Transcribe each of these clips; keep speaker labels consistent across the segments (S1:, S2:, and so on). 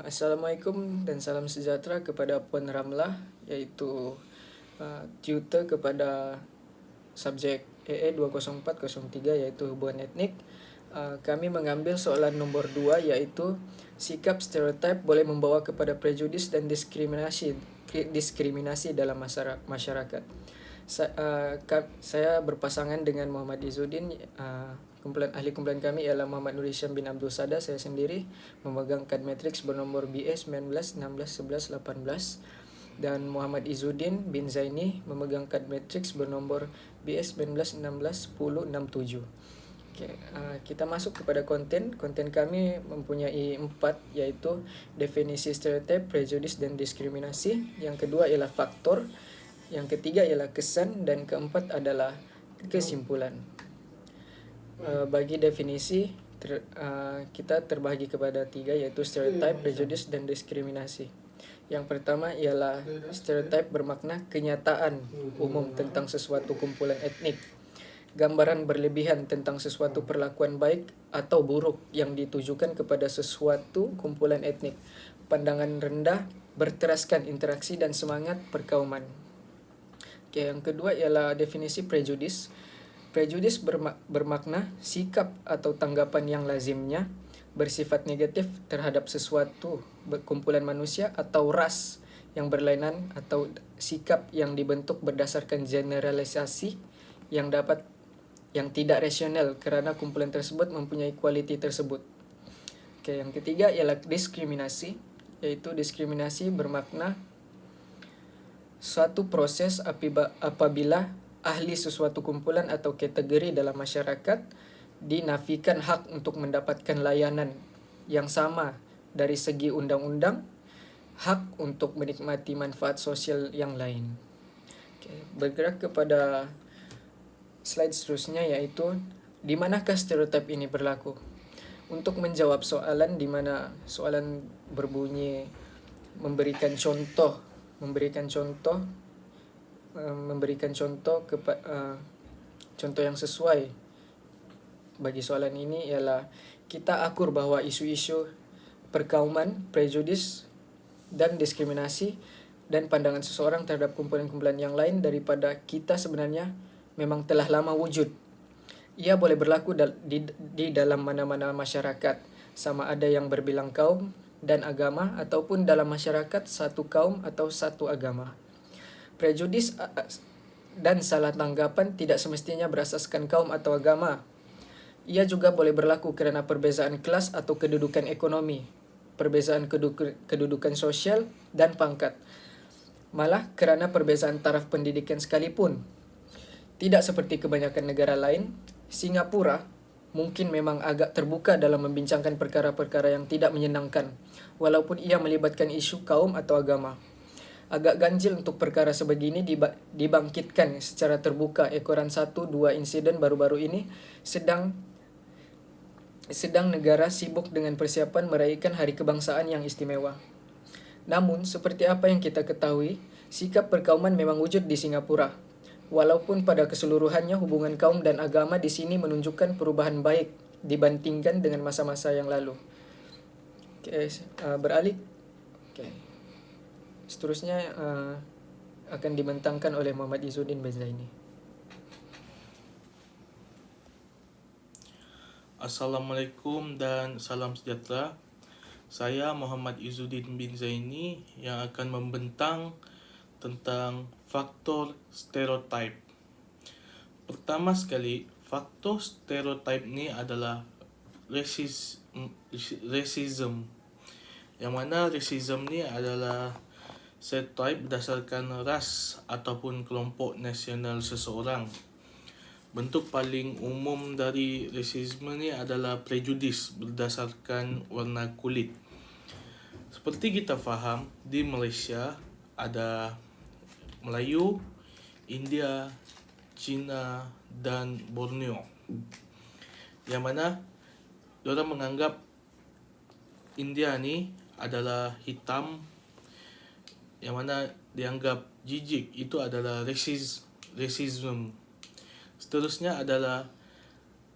S1: Assalamualaikum dan salam sejahtera kepada Puan Ramlah, iaitu tutor kepada subjek AA 20403 iaitu hubungan etnik. Kami mengambil soalan nombor 2 iaitu sikap stereotip boleh membawa kepada prejudis dan diskriminasi dalam masyarakat. Saya berpasangan dengan Muhammad Izzuddin. Ahli kumpulan kami ialah Muhammad Nur Hisham bin Abdul Sada. Saya sendiri memegang kad matriks bernomor BA 19, 16, 11, 18, dan Muhammad Izzuddin bin Zaini memegang kad matriks bernomor BA 19, 16, 10, 67. Kita masuk kepada konten. Konten kami mempunyai 4, iaitu definisi stereotip, prejudis dan diskriminasi. Yang kedua ialah faktor. Yang ketiga ialah kesan, dan keempat adalah kesimpulan. Bagi definisi, kita terbahagi kepada 3, iaitu stereotip, prejudis dan diskriminasi. Yang pertama ialah stereotip bermakna kenyataan umum tentang sesuatu kumpulan etnik. Gambaran berlebihan tentang sesuatu perlakuan baik atau buruk yang ditujukan kepada sesuatu kumpulan etnik. Pandangan rendah berteraskan interaksi dan semangat perkauman. Yang kedua ialah definisi prejudis. Prejudis bermakna sikap atau tanggapan yang lazimnya bersifat negatif terhadap sesuatu kumpulan manusia atau ras yang berlainan, atau sikap yang dibentuk berdasarkan generalisasi yang tidak rasional kerana kumpulan tersebut mempunyai kualiti tersebut. Yang ketiga ialah diskriminasi, iaitu diskriminasi bermakna suatu proses apabila ahli sesuatu kumpulan atau kategori dalam masyarakat dinafikan hak untuk mendapatkan layanan yang sama dari segi undang-undang, hak untuk menikmati manfaat sosial yang lain. Bergerak kepada slide seterusnya, iaitu di manakah stereotip ini berlaku. Untuk menjawab soalan di mana soalan berbunyi memberikan contoh yang sesuai bagi soalan ini ialah kita akur bahawa isu-isu perkauman, prejudis dan diskriminasi dan pandangan seseorang terhadap kumpulan-kumpulan yang lain daripada kita sebenarnya memang telah lama wujud. Ia boleh berlaku di dalam mana-mana masyarakat, sama ada yang berbilang kaum dan agama ataupun dalam masyarakat satu kaum atau satu agama. Prejudis dan salah tanggapan tidak semestinya berasaskan kaum atau agama. Ia juga boleh berlaku kerana perbezaan kelas atau kedudukan ekonomi, perbezaan kedudukan sosial dan pangkat. Malah kerana perbezaan taraf pendidikan sekalipun. Tidak seperti kebanyakan negara lain, Singapura mungkin memang agak terbuka dalam membincangkan perkara-perkara yang tidak menyenangkan, walaupun ia melibatkan isu kaum atau agama. Agak ganjil untuk perkara sebegini dibangkitkan secara terbuka ekoran 1-2 insiden baru-baru ini sedang negara sibuk dengan persiapan meraihkan Hari Kebangsaan yang istimewa. Namun, seperti apa yang kita ketahui, sikap perkauman memang wujud di Singapura. Walaupun pada keseluruhannya hubungan kaum dan agama di sini menunjukkan perubahan baik dibandingkan dengan masa-masa yang lalu. Beralih. Seterusnya akan dibentangkan oleh Muhammad Izzuddin bin Zaini.
S2: Assalamualaikum dan salam sejahtera. Saya Muhammad Izzuddin bin Zaini yang akan membentang tentang faktor stereotip. Pertama sekali, faktor stereotip ni adalah racism. Yang mana racism ni adalah stereotip berdasarkan ras ataupun kelompok nasional seseorang. Bentuk paling umum dari rasisme ni adalah prejudis berdasarkan warna kulit. Seperti kita faham, di Malaysia ada Melayu, India, Cina dan Borneo. Yang mana diorang menganggap India ni adalah hitam, yang mana dianggap jijik, itu adalah racism. Seterusnya adalah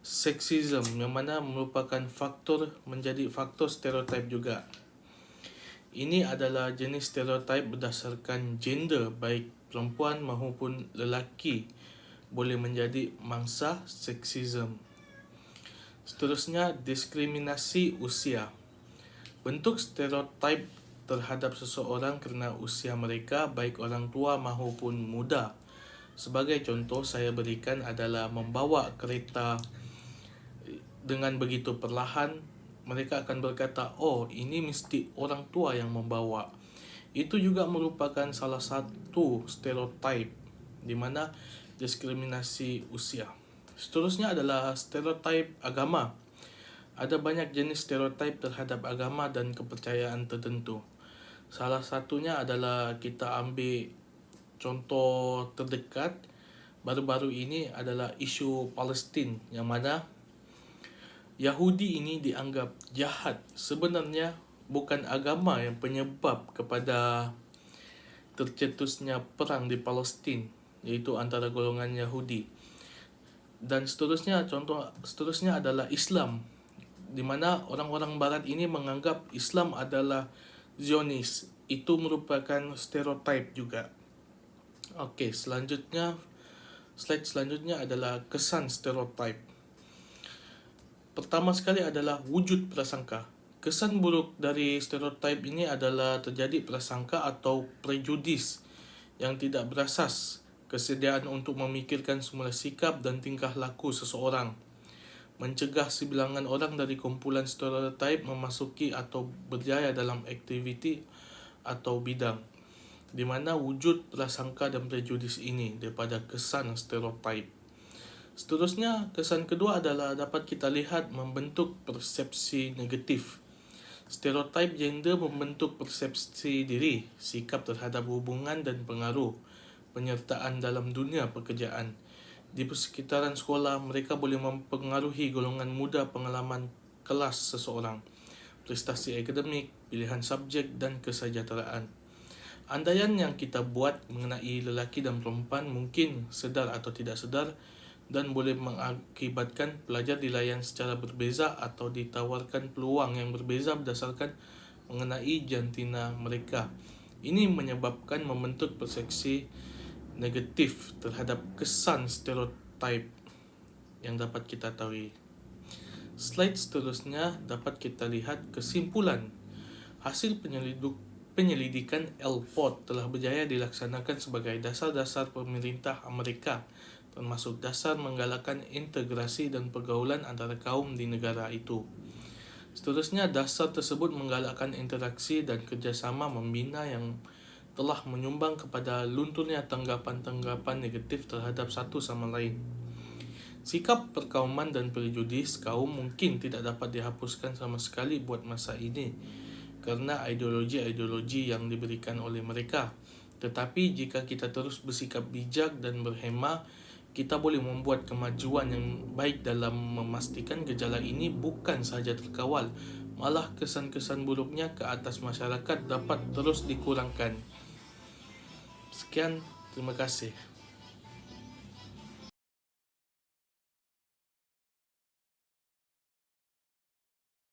S2: Sexism, yang mana merupakan menjadi faktor stereotip juga. Ini adalah jenis stereotip berdasarkan gender, baik perempuan maupun lelaki boleh menjadi mangsa seksism. Seterusnya, diskriminasi usia. Bentuk stereotip terhadap seseorang kerana usia mereka, baik orang tua maupun muda. Sebagai contoh saya berikan adalah membawa kereta dengan begitu perlahan, mereka akan berkata, oh ini mesti orang tua yang membawa. Itu juga merupakan salah satu stereotip di mana diskriminasi usia. Seterusnya adalah stereotip agama. Ada banyak jenis stereotip terhadap agama dan kepercayaan tertentu. Salah satunya adalah kita ambil contoh terdekat baru-baru ini adalah isu Palestin, yang mana Yahudi ini dianggap jahat. Sebenarnya bukan agama yang penyebab kepada tercetusnya perang di Palestin, iaitu antara golongan Yahudi. Dan contoh seterusnya adalah Islam, di mana orang-orang barat ini menganggap Islam adalah Zionis. Itu merupakan stereotip juga. Okey, slide selanjutnya adalah kesan stereotip. Pertama sekali adalah wujud prasangka. Kesan buruk dari stereotip ini adalah terjadi prasangka atau prejudis yang tidak berasas, kesediaan untuk memikirkan semula sikap dan tingkah laku seseorang, mencegah sebilangan orang dari kumpulan stereotip memasuki atau berjaya dalam aktiviti atau bidang, di mana wujud prasangka dan prejudis ini daripada kesan stereotip. Seterusnya, kesan kedua adalah dapat kita lihat membentuk persepsi negatif. Stereotip gender membentuk persepsi diri, sikap terhadap hubungan dan pengaruh penyertaan dalam dunia pekerjaan. Di persekitaran sekolah, mereka boleh mempengaruhi golongan muda pengalaman kelas seseorang, prestasi akademik, pilihan subjek dan kesejahteraan. Andaian yang kita buat mengenai lelaki dan perempuan mungkin sedar atau tidak sedar dan boleh mengakibatkan pelajar dilayan secara berbeza atau ditawarkan peluang yang berbeza berdasarkan mengenai jantina mereka. Ini menyebabkan membentuk persepsi negatif terhadap kesan stereotip yang dapat kita tahu. Slide seterusnya dapat kita lihat kesimpulan. Hasil penyelidikan LPOD telah berjaya dilaksanakan sebagai dasar-dasar pemerintah Amerika, termasuk dasar menggalakkan integrasi dan pergaulan antara kaum di negara itu. Seterusnya, dasar tersebut menggalakkan interaksi dan kerjasama membina yang telah menyumbang kepada lunturnya tanggapan-tanggapan negatif terhadap satu sama lain. Sikap perkauman dan prejudis kaum mungkin tidak dapat dihapuskan sama sekali buat masa ini kerana ideologi-ideologi yang diberikan oleh mereka. Tetapi jika kita terus bersikap bijak dan berhemah, kita boleh membuat kemajuan yang baik dalam memastikan gejala ini bukan sahaja terkawal, malah kesan-kesan buruknya ke atas masyarakat dapat terus dikurangkan. Sekian, terima kasih.